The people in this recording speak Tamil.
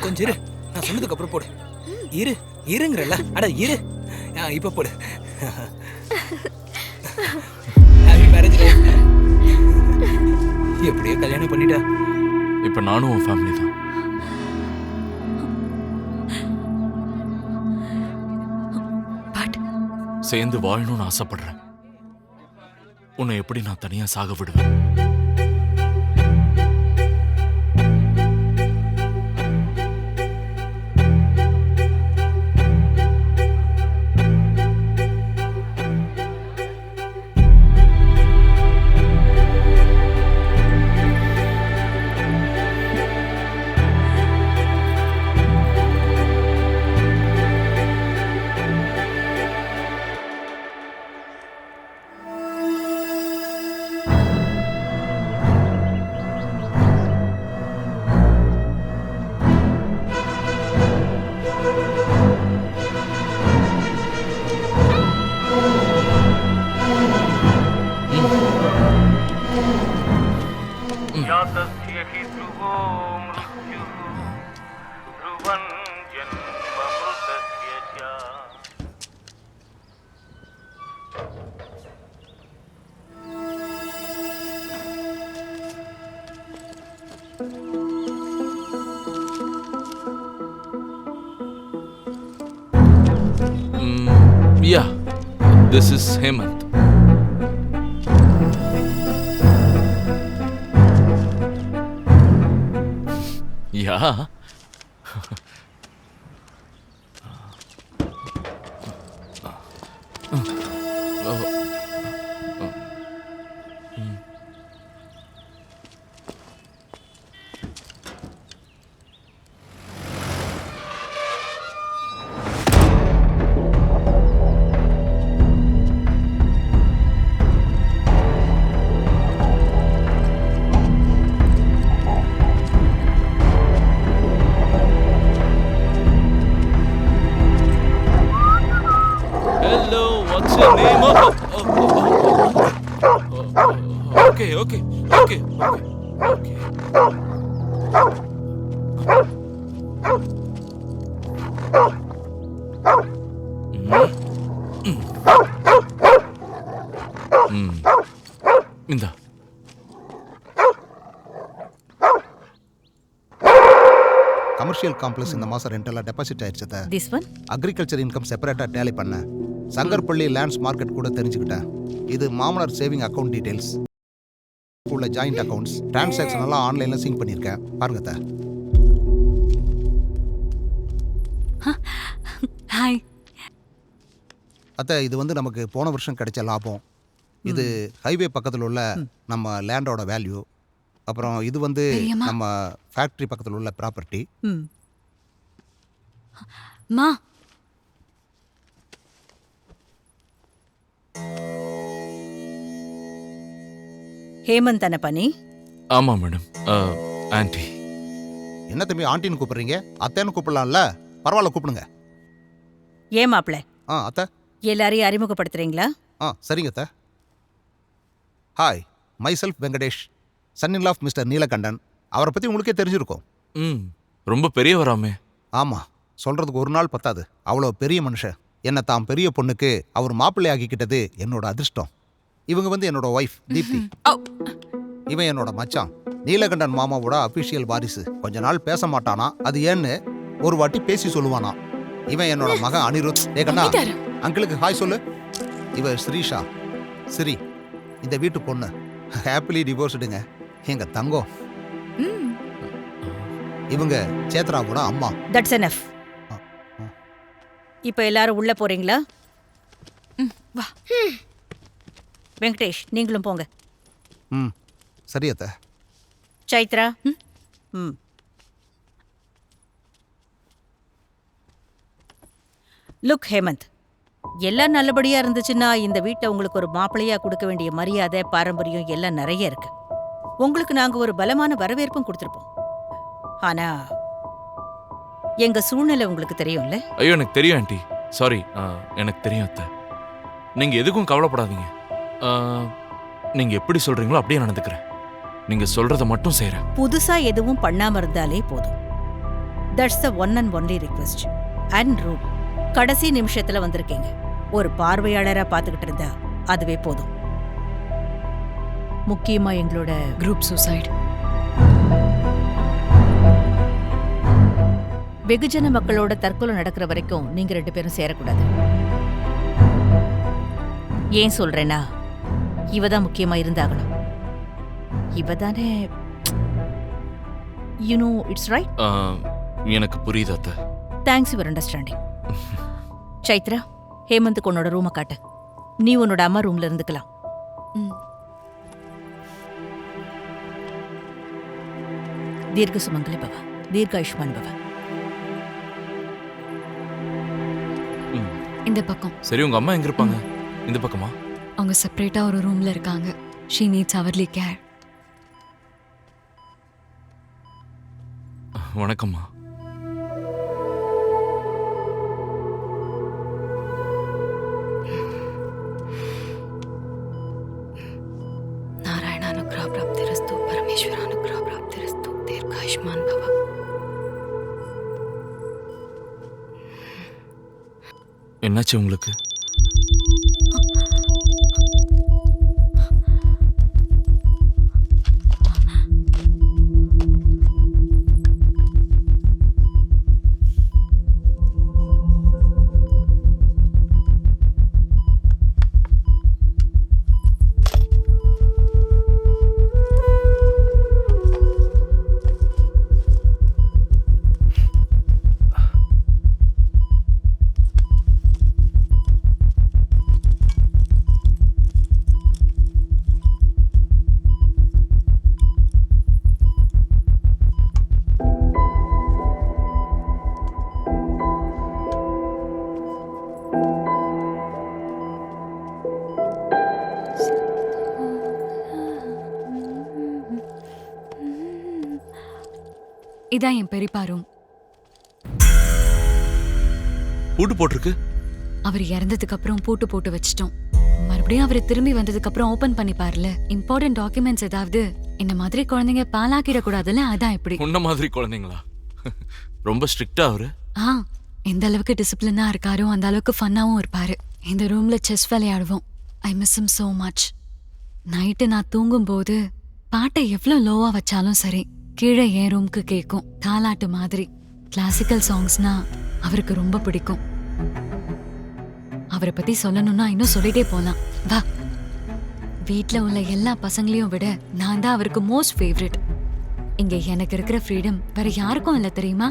கொஞ்சம் இரு, நான் சொன்னதுக்கு அப்புறம் போடு. இரு இருங்கறல, அட இரு. இப்ப போடு. ஹாப்பி மேரேஜ் டே. எப்படியோ கல்யாணம் பண்ணிட்டா. இப்ப நானும் உன் ஃபேமிலி தான். சேர்ந்து வாழணும்னு ஆசைப்படுறேன். உன்னை எப்படி நான் தனியா சாக விடுவேன்? Yeah, this is Hemant. Yeah. Hello, what's your name? Okay. இந்தா. கமர்ஷியல் காம்ப்ளெக்ஸ் இந்த மாசம் ரெண்டெல்லாம் டெபாசிட் ஆயிடுச்சு. திஸ் ஒன் அக்ரிகல்ச்சர் இன்கம் செப்பரேட்டா டேலி பண்ண. சங்கர்பள்ளி லேண்ட்ஸ் மார்க்கெட் கூட தெரிஞ்சுக்கிட்டேன். இது மாமனார் சேவிங் அக்கவுண்ட் டீடைல்ஸ் உள்ள ஜாயிண்ட் அக்கவுண்ட்ஸ் டிரான்சாக்ஷன் எல்லாம் ஆன்லைன்ல சிங்க் பண்ணியிருக்கேன். பாருங்க. ஹாய் அத்தை, இது வந்து நமக்கு போன வருஷம் கிடைச்ச லாபம். இது ஹைவே பக்கத்தில் உள்ள நம்ம லேண்டோட வேல்யூ. அப்புறம் இது வந்து நம்ம ஃபேக்டரி பக்கத்தில் உள்ள ப்ராப்பர்ட்டி. மா ஹேமந்த் தானே பண்ணி? ஆமா மேடம். ஆன்ட்டி. என்ன தம்பி ஆண்டின்னு கூப்பிடுறீங்க? அத்தைன்னு கூப்பிடலாம்ல. பரவாயில்ல, கூப்பிடுங்க. ஏன் மாப்பிள்ள? அத்தை எல்லாரையும் அறிமுகப்படுத்துறீங்களா? சரிங்க அத்தை. Hi, myself Venkatesh, son in law of mister Neelakandan. அவரை பற்றி உங்களுக்கே தெரிஞ்சிருக்கும். ரொம்ப பெரியவராமே. ஆமாம், சொல்கிறதுக்கு ஒரு நாள் பத்தாது. அவ்வளோ பெரிய மனுஷன். என்னை தான் பெரிய பொண்ணுக்கு அவர் மாப்பிள்ளை ஆக்கிக்கிட்டது என்னோட அதிர்ஷ்டம். இவங்க வந்து என்னோட ஒய்ஃப் தீப்தி. இவன் என்னோட மச்சான் நீலகண்டன் மாமாவோட அபிஷியல் வாரிசு. கொஞ்ச நாள் பேச மாட்டானா, அது ஏன்னு ஒரு வாட்டி பேசி சொல்லுவானா. இவன் என்னோட மகன் அனிருத். ஏகண்ணா, அங்கிளுக்கு ஹாய் சொல்லு. இவ ஸ்ரீஷா, ஸ்ரீ, இந்த வீட்டு பொண்ணு. ஹாப்பிலி டிவோர்ஸ்டுங்க, எங்க தங்கம். இவங்க சேத்ராவோட அம்மா. That's enough. இப்போ எல்லாரும் உள்ள போறீங்களா? வா வெங்கடேஷ், நீங்களும் போங்க. சரி அத்தை. சைத்ரா. லுக் ஹேமந்த், எல்லாம் நல்லபடியா இருந்துச்சுன்னா இந்த வீட்டை உங்களுக்கு ஒரு மாப்பிள்ளையா கொடுக்க வேண்டிய மரியாதை, பாரம்பரியம் எல்லாம் நிறைய இருக்கு. உங்களுக்கு நாங்க ஒரு பலமான வரவேற்பும் கொடுத்துருப்போம். ஆனா எங்க சூழ்நிலை உங்களுக்கு தெரியும்ல? ஐயோ, எனக்கு தெரியும் ஆண்டி. சாரி, எனக்கு தெரியும் அத்தை. நீங்க எதுக்கும் கவலைப்படாதீங்க. நீங்க எப்படி சொல்றீங்களோ அப்படியே நடந்துக்கிறேன். நீங்க சொல்றத மட்டும் செய்றேன். புதுசா எதுவும் பண்ணாம இருந்தாலே போதும். That's the one and only request and rule. கடைசி நிமிஷத்துல வந்திருக்கீங்க. ஒரு பார்வையாளரா பாத்துக்கிட்டு இருந்தா அதுவே போதும். முக்கியமா எங்களோட குரூப் சூசைட். வெகுஜன மக்களோட தற்கொலை நடக்கிற வரைக்கும் நீங்க 2 பேரும் சேரக்கூடாது. ஏன் சொல்றேன்னா, இவதான் முக்கியமா இருந்தாகணும். இவதானே யூ நோ இட்ஸ் ரைட். எனக்கு புரியுது அத்தை. Thanks your understanding. சைத்ரா, ஹேமந்த்க்கு உன்னோட ரூமை காட்டு. நீ உன்னோட அம்மா ரூம்ல இருந்துக்கலாம். தீர்க்க சுமங்கலி பவ, தீர்காயுஷ்மான் பவ. இந்த பக்கம். சரி, உங்க அம்மா எங்க இருப்பாங்க? இந்த பக்கமா? அவங்க செப்பரேட்டா ஒரு ரூம்ல இருக்காங்க. She needs hourly care. வணக்கம்மா. நாராயணானுக்ரஹ பிராப்திரஸ்து, பரமேஸ்வரானுக்ரஹ பிராப்திரஸ்து, தீர்காயுஷ்மான் பவ. என்னாச்சு உங்களுக்கு? இதான் என் பெரியப்பா ரூம். பூட்டு போட்டிருக்கு. அவர் இறந்ததுக்கு அப்புறம் பூட்டு போட்டு வச்சிட்டோம். மறுபடியும் அவர் திரும்பி வந்ததுக்கு அப்புறம் ஓபன் பண்ணி பாருல. இம்பார்ட்டன்ட் டாக்குமெண்ட்ஸ் ஏதாவது இந்த மாதிரி குழந்தைங்க பாலாக்கிட கூடாதுல்ல, அதான் இப்படி. உன்ன மாதிரி குழந்தைங்களா? ரொம்ப ஸ்ட்ரிக்ட்டா அவரு? எந்த அளவுக்கு டிசிப்ளினா இருக்காரோ அந்த அளவுக்கு ஃபன்னாவும் இருப்பாரு. இந்த ரூம்ல செஸ் விளையாடுவோம். I miss him so much. Night நான் தூங்கும் போது பாட்டை எவ்வளவு லோவா வச்சாலும் சரி, கீழே என் ரூம்க்கு கேட்கும். தாலாட்டு மாதிரி. கிளாசிக்கல் சாங்ஸ்னா அவருக்கு ரொம்ப பிடிக்கும். அவரை பத்தி சொல்லணும்னா இன்னும் சொல்லிட்டே போலாம். வா. வீட்ல உள்ள எல்லா பசங்களையும் விட நான் தான் அவருக்கு மோஸ்ட் ஃபேவரட். இங்க எனக்கு இருக்கிற ஃப்ரீடம் வேற யாருக்கும் இல்ல தெரியுமா?